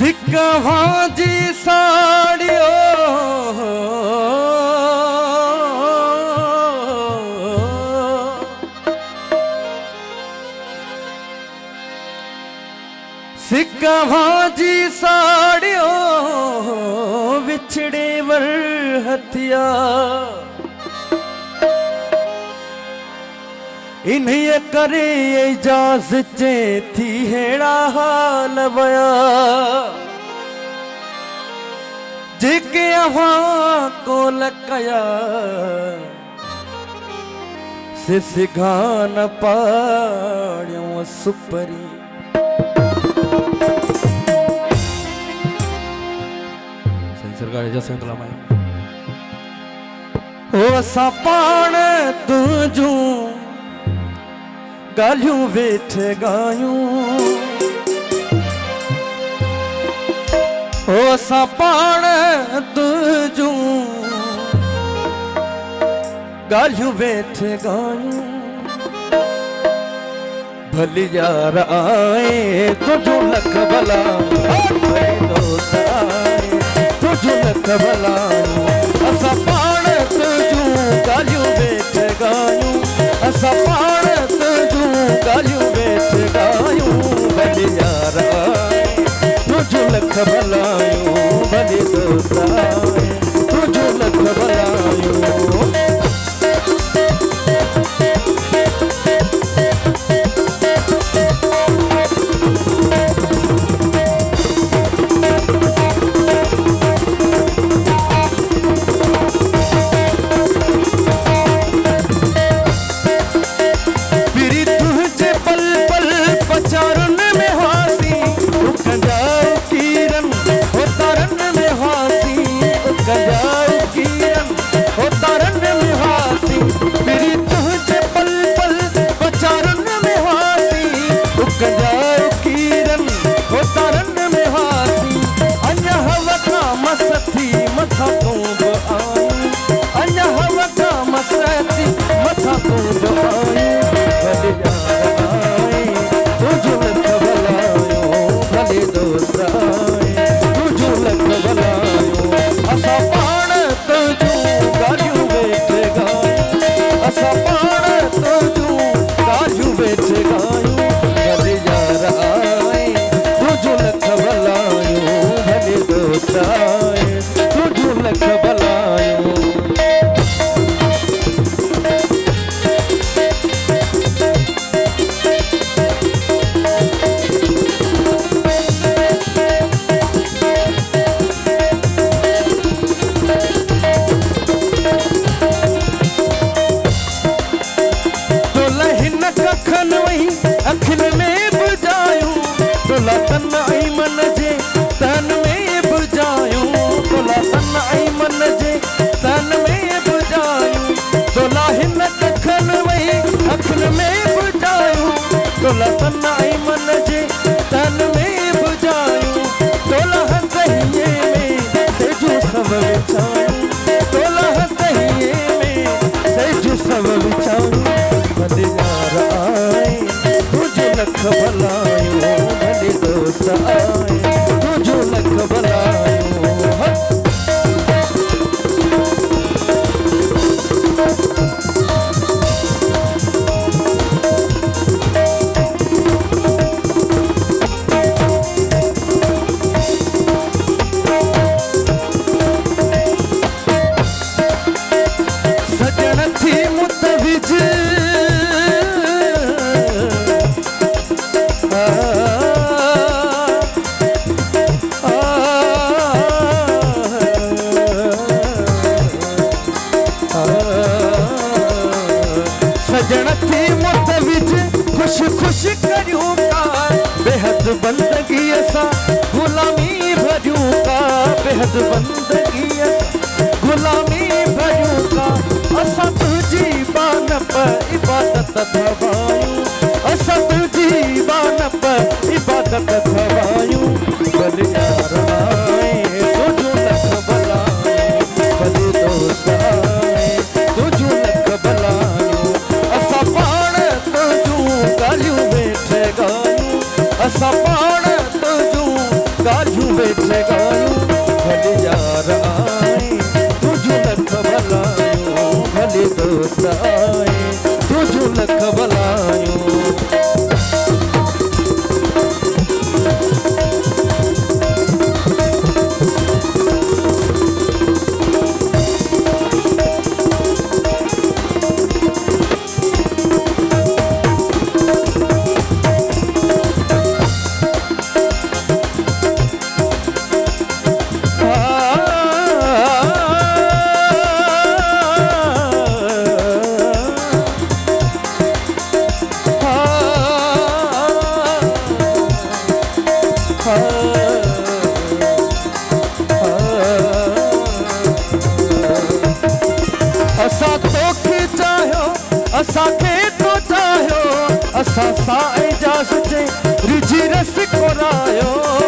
सिक्का भाजी साड़ियो सिक्का भाजी साड़ियो बिछड़े वर हथिया इन्हें करे इजाजत थी हेड़ा हाल बया जिके अहाँ को लकया से सिघान पाड़ियों सुपरी सरकार जैसे हो सपाण तुझू गालियों वेठ गायूं हो सपाण तुझू गालियों वेठ गायूं भली यार आए तुझू लख भला दोस्त आए तुझू लख भला सपाण तुझू गालियों वेठ गायूं सपाण तुझू गालियों वेठ गायूं भली यार आए तुझू लख भलायूं भली दोस्त आए तुझू लख भलायूं बंदगी असा गुलामी भरियूं का बेहद बंदगी असा गुलामी भरियूं का असा तुझी बान पर इबादत थवायूं असा तुझी बान पर इबादत थवायूं भले यार आए तुझू लख भलायूं भले दोस्त आए तुझू लख भलायूं असा पाण तुझू गालियूं वेठ गायूं असा पाण तुझू गालियूं बेचे गायूं भले यार आए तुझू लख भलायूं भले दोस्त आए तुझू लख भलायूं असा तोखे चाहियो असांखे तो चाहियो असा सां इजाज़त रिझी रस कोरायो